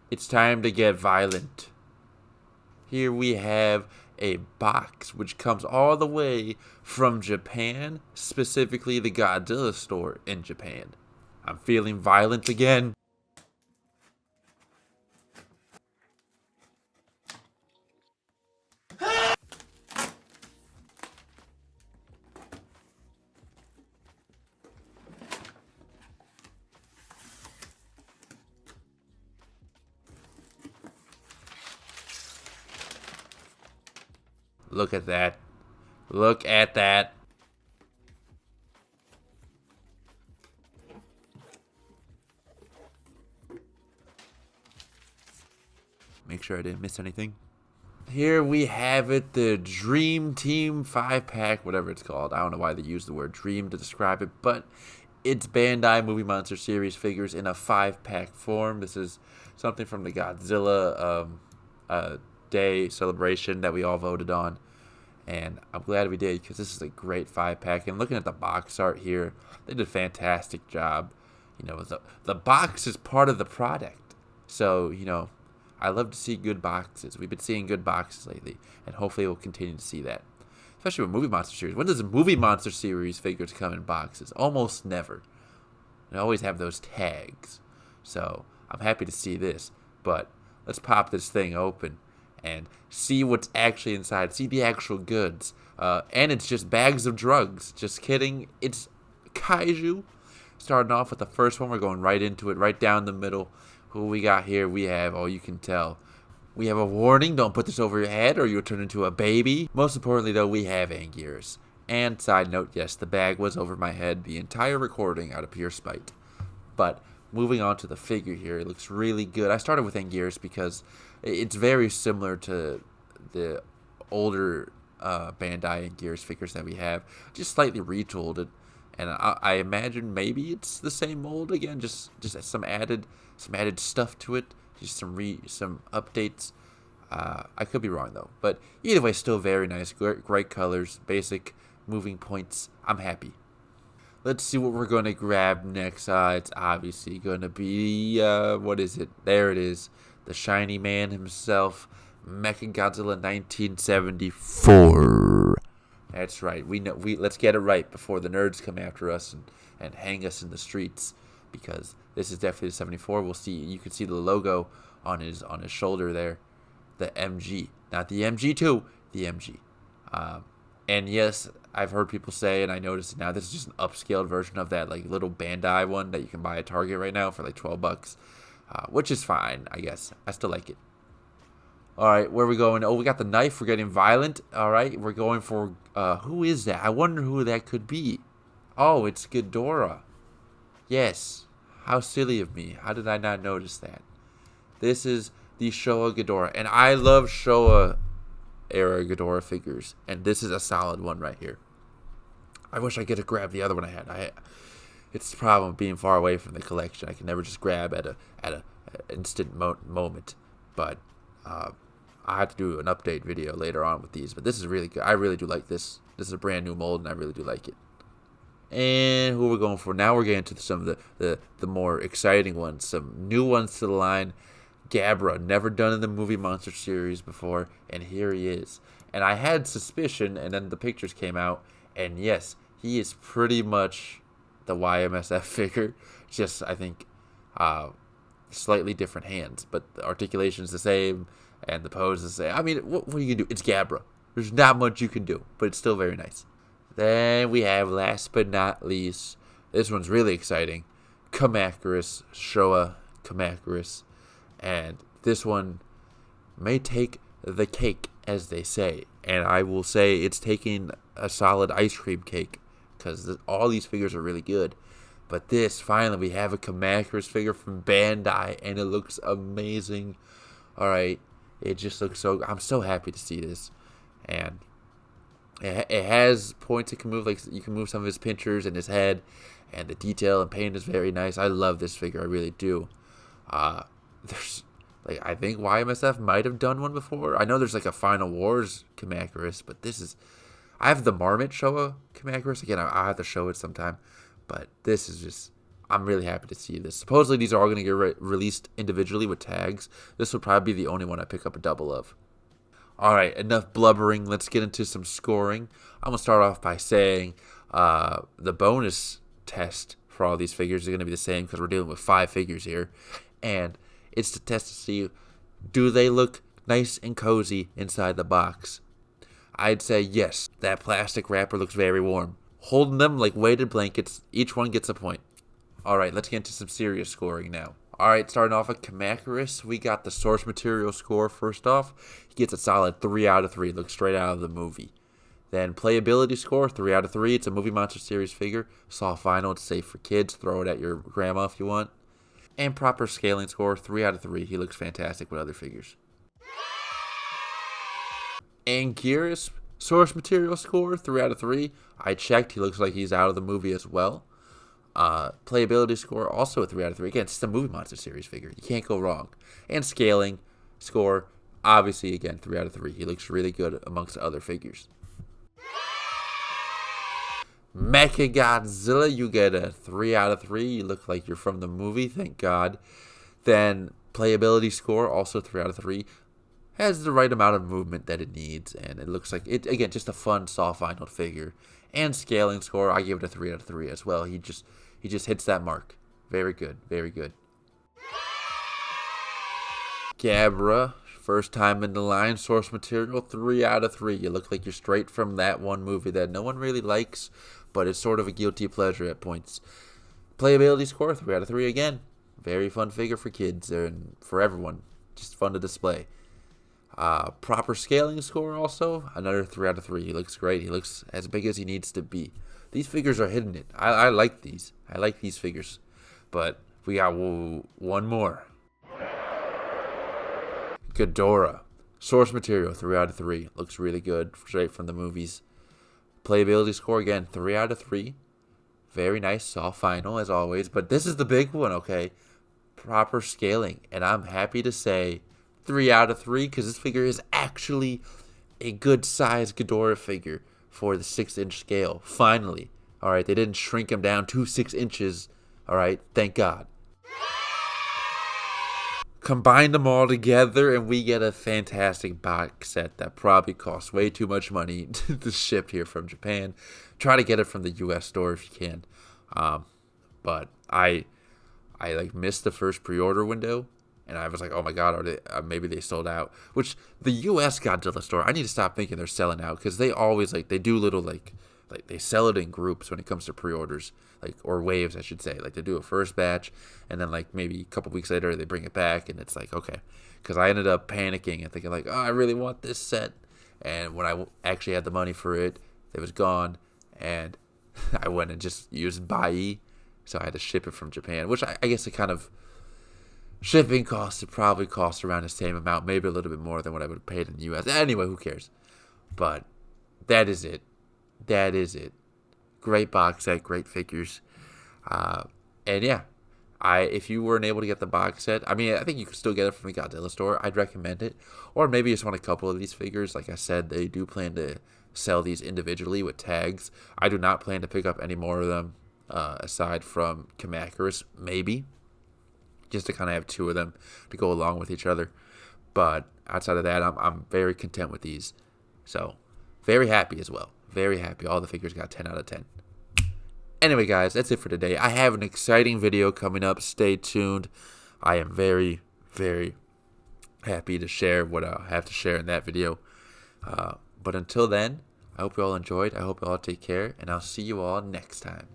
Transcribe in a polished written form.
It's time to get violent. Here we have a box which comes all the way from Japan, specifically the Godzilla store in Japan. I'm feeling violent again. Look at that. Look at that. Make sure I didn't miss anything. Here we have it, the Dream Team 5-pack, whatever it's called. I don't know why they use the word dream to describe it, but it's Bandai Movie Monster Series figures in a 5-pack form. This is something from the Godzilla Day celebration that we all voted on. And I'm glad we did because this is a great 5-pack. And looking at the box art here, they did a fantastic job. You know, the box is part of the product. So, you know, I love to see good boxes. We've been seeing good boxes lately, and hopefully we'll continue to see that. Especially with Movie Monster Series. When does Movie Monster Series figures come in boxes? Almost never. They always have those tags. So, I'm happy to see this. But let's pop this thing open and see what's actually inside. See the actual goods. And it's just bags of drugs. Just kidding. It's kaiju. Starting off with the first one. We're going right into it. Right down the middle. Who we got here? We have, oh, you can tell. We have a warning. Don't put this over your head or you'll turn into a baby. Most importantly, though, we have Anguirus. And side note, yes, the bag was over my head the entire recording out of pure spite. But moving on to the figure here, it looks really good. I started with Anguirus because it's very similar to the older Bandai Anguirus figures that we have, just slightly retooled it. And I imagine maybe it's the same mold again, just some added stuff to it, just some updates. I could be wrong though, but either way, still very nice. Great colors, basic moving points. I'm happy. Let's see what we're going to grab next. It's obviously going to be, what is it? There it is. The shiny man himself, Mechagodzilla 1974. That's right. Let's get it right before the nerds come after us and hang us in the streets, because this is definitely the 74. We'll see. You can see the logo on his shoulder there, the MG, not the MG2, the MG. And yes, I've heard people say, and I noticed it now, this is just an upscaled version of that like little Bandai one that you can buy at Target right now for like $12, which is fine, I guess. I still like it. All right, where are we going? Oh, we got the knife. We're getting violent. All right, we're going for, who is that? I wonder who that could be. Oh, it's Ghidorah. Yes. How silly of me. How did I not notice that? This is the Showa Ghidorah. And I love Showa era Ghidorah figures. And this is a solid one right here. I wish I could have grabbed the other one I had. It's the problem of being far away from the collection. I can never just grab at a instant moment. But I have to do an update video later on with these. But this is really good. I really do like this. This is a brand new mold, and I really do like it. And who we're going for now? We're getting to some of the more exciting ones, some new ones to the line. Gabara, never done in the Movie Monster series before, and here he is. And I had suspicion, and then the pictures came out, and yes, he is pretty much the YMSF figure. Just, I think, slightly different hands, but the articulation is the same, and the pose is the same. I mean, what are you gonna do? It's Gabara. There's not much you can do, but it's still very nice. Then we have, last but not least, this one's really exciting, Kamacuras, Showa Kamacuras. And this one may take the cake, as they say. And I will say it's taking a solid ice cream cake, because all these figures are really good. But this, finally, we have a Kamacuras figure from Bandai, and it looks amazing. Alright, it just looks so, I'm so happy to see this. And it has points it can move, like you can move some of his pinchers and his head, and the detail and paint is very nice. I love this figure, I really do. There's, like, I think YMSF might have done one before. I know there's like a Final Wars Kamacuras, but this is, I have the Marmot Showa Kamacuras. Again, I'll have to show it sometime, but this is just, I'm really happy to see this. Supposedly these are all going to get released individually with tags. This would probably be the only one I pick up a double of. Alright, enough blubbering. Let's get into some scoring. I'm going to start off by saying the bonus test for all these figures is going to be the same because we're dealing with 5 figures here. And it's to test to see, do they look nice and cozy inside the box? I'd say yes. That plastic wrapper looks very warm. Holding them like weighted blankets, each one gets a point. Alright, let's get into some serious scoring now. Alright, starting off with Kamacuras, we got the source material score first off. He gets a solid 3 out of 3. Looks straight out of the movie. Then playability score, 3 out of 3. It's a Movie Monster Series figure. Soft vinyl, it's safe for kids. Throw it at your grandma if you want. And proper scaling score, 3 out of 3. He looks fantastic with other figures. Anguirus, source material score, 3 out of 3. I checked, he looks like he's out of the movie as well. Playability score, also a 3 out of 3. Again, it's the Movie Monster Series figure. You can't go wrong. And scaling score, obviously, again, 3 out of 3. He looks really good amongst other figures. Mechagodzilla, you get a 3 out of 3. You look like you're from the movie, thank God. Then playability score, also 3 out of 3. Has the right amount of movement that it needs, and it looks like it, again, just a fun soft vinyl figure. And scaling score, I give it a 3 out of 3 as well. He just hits that mark. Very good, very good. Gabara, first time in the line, source material, 3 out of 3. You look like you're straight from that one movie that no one really likes, but it's sort of a guilty pleasure at points. Playability score, 3 out of 3 again. Very fun figure for kids and for everyone. Just fun to display. Proper scaling score also, another 3 out of 3. He looks great. He looks as big as he needs to be. These figures are hitting it. I like these. I like these figures. But we got one more. Ghidorah. Source material, 3 out of 3. Looks really good, straight from the movies. Playability score, again, 3 out of 3. Very nice, soft vinyl, as always. But this is the big one, okay? Proper scaling. And I'm happy to say 3 out of 3, because this figure is actually a good size Ghidorah figure for the 6-inch scale. Finally. Alright, they didn't shrink him down to 6 inches. Alright, thank God. Combine them all together and we get a fantastic box set that probably costs way too much money to ship here from Japan. Try to get it from the US store if you can. But I like missed the first pre-order window. And I was like, oh my God, are they, maybe they sold out. Which, the U.S. Godzilla store, I need to stop thinking they're selling out. Because they always, they do little, they sell it in groups when it comes to pre-orders. Or waves, I should say. They do a first batch. And then, maybe a couple weeks later, they bring it back. And it's like, okay. Because I ended up panicking and thinking, oh, I really want this set. And when I actually had the money for it, it was gone. And I went and just used Bandai. So I had to ship it from Japan. Which I guess it kind of... Shipping costs would probably cost around the same amount, maybe a little bit more than what I would have paid in the U.S. Anyway, who cares? But that is it. That is it. Great box set, great figures. And yeah, if you weren't able to get the box set, I think you could still get it from the Godzilla store. I'd recommend it. Or maybe you just want a couple of these figures. Like I said, they do plan to sell these individually with tags. I do not plan to pick up any more of them aside from Kamacuras, maybe. Just to kind of have 2 of them to go along with each other. But outside of that, I'm very content with these. So, very happy as well. Very happy. All the figures got 10 out of 10. Anyway, guys, that's it for today. I have an exciting video coming up. Stay tuned. I am very, very happy to share what I have to share in that video. But until then, I hope you all enjoyed. I hope you all take care. And I'll see you all next time.